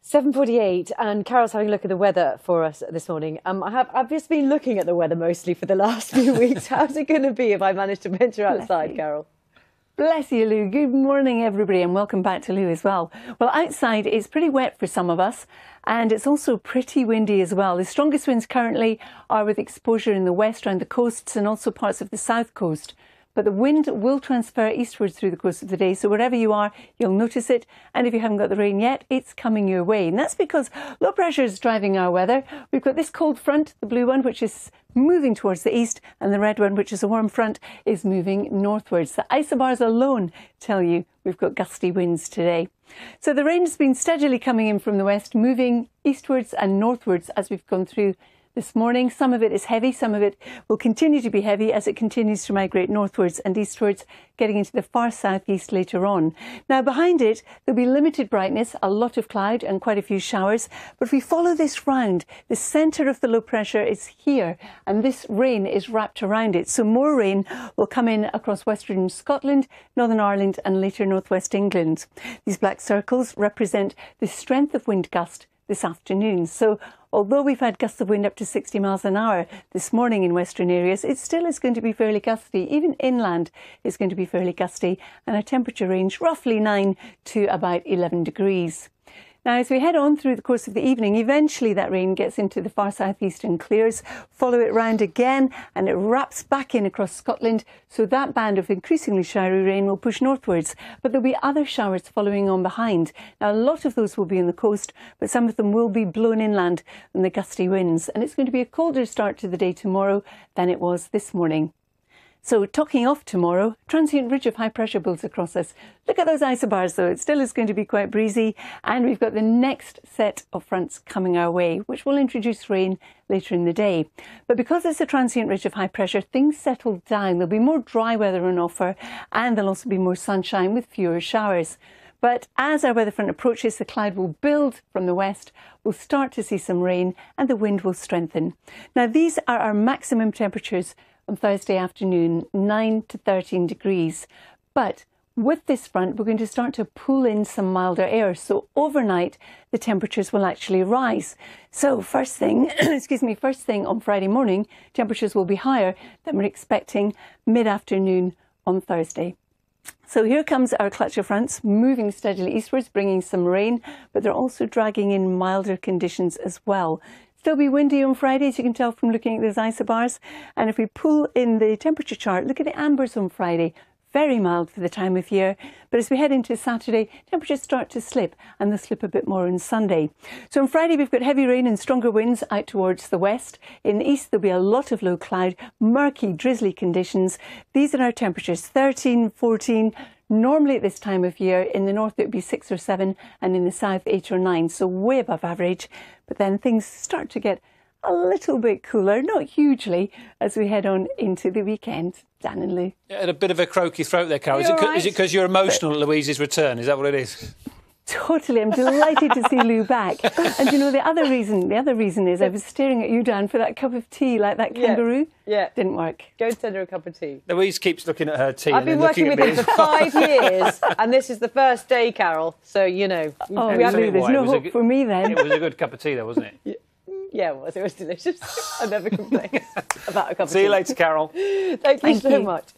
7:48, and Carol's having a look at the weather for us this morning. I've just been looking at the weather mostly for the last few weeks. How's it going to be if I manage to venture outside, Carol? Bless you, Lou. Good morning, everybody, and welcome back to Lou as well. Well, outside it's pretty wet for some of us, and it's also pretty windy as well. The strongest winds currently are with exposure in the west around the coasts and also parts of the south coast. But the wind will transfer eastwards through the course of the day, so wherever you are, you'll notice it. And if you haven't got the rain yet, it's coming your way. And that's because low pressure is driving our weather. We've got this cold front, the blue one, which is moving towards the east, and the red one, which is a warm front, is moving northwards. The isobars alone tell you we've got gusty winds today. So the rain has been steadily coming in from the west, moving eastwards and northwards as we've gone through this morning. Some of it is heavy, some of it will continue to be heavy as it continues to migrate northwards and eastwards, getting into the far southeast later on. Now behind it, there'll be limited brightness, a lot of cloud and quite a few showers. But if we follow this round, the centre of the low pressure is here and this rain is wrapped around it. So more rain will come in across western Scotland, Northern Ireland and later northwest England. These black circles represent the strength of wind gust this afternoon. So although we've had gusts of wind up to 60 miles an hour this morning in western areas, it still is going to be fairly gusty. Even inland is going to be fairly gusty, and a temperature range roughly 9 to about 11 degrees. Now, as we head on through the course of the evening, eventually that rain gets into the far southeast and clears. Follow it round again and it wraps back in across Scotland. So that band of increasingly showery rain will push northwards. But there'll be other showers following on behind. Now, a lot of those will be on the coast, but some of them will be blown inland in the gusty winds. And it's going to be a colder start to the day tomorrow than it was this morning. So talking off tomorrow, transient ridge of high pressure builds across us. Look at those isobars though, it still is going to be quite breezy, and we've got the next set of fronts coming our way, which will introduce rain later in the day. But because it's a transient ridge of high pressure, things settle down. There'll be more dry weather on offer, and there'll also be more sunshine with fewer showers. But as our weather front approaches, the cloud will build from the west, we'll start to see some rain, and the wind will strengthen. Now these are our maximum temperatures on Thursday afternoon, 9 to 13 degrees. But with this front, we're going to start to pull in some milder air. So overnight, the temperatures will actually rise. So first thing, first thing on Friday morning, temperatures will be higher than we're expecting mid-afternoon on Thursday. So here comes our clutch of fronts moving steadily eastwards, bringing some rain, but they're also dragging in milder conditions as well. Still be windy on Friday, as you can tell from looking at those isobars. And if we pull in the temperature chart, look at the ambers on Friday. Very mild for the time of year. But as we head into Saturday, temperatures start to slip, and they'll slip a bit more on Sunday. So on Friday, we've got heavy rain and stronger winds out towards the west. In the east, there'll be a lot of low cloud, murky, drizzly conditions. These are our temperatures, 13, 14. Normally at this time of year, in the north it would be 6 or 7, and in the south 8 or 9, so way above average. But then things start to get a little bit cooler, not hugely, as we head on into the weekend. Dan and Lou. Yeah, and a bit of a croaky throat there, Carol. Is it because you're emotional at Louise's return? Is that what it is? Totally. I'm delighted to see Lou back. And you know, the other reason is I was staring at you, Dan, for that cup of tea like that kangaroo. Yeah. Didn't work. Go and send her a cup of tea. Louise keeps looking at her tea. I've been working with him for 5 years, and this is the first day, Carol. So, you know. Oh, Lou, there's no hope for me then. It was a good cup of tea, though, wasn't it? Yeah, it was. It was delicious. I never complain about a cup of tea. See you later, Carol. Thank you so much.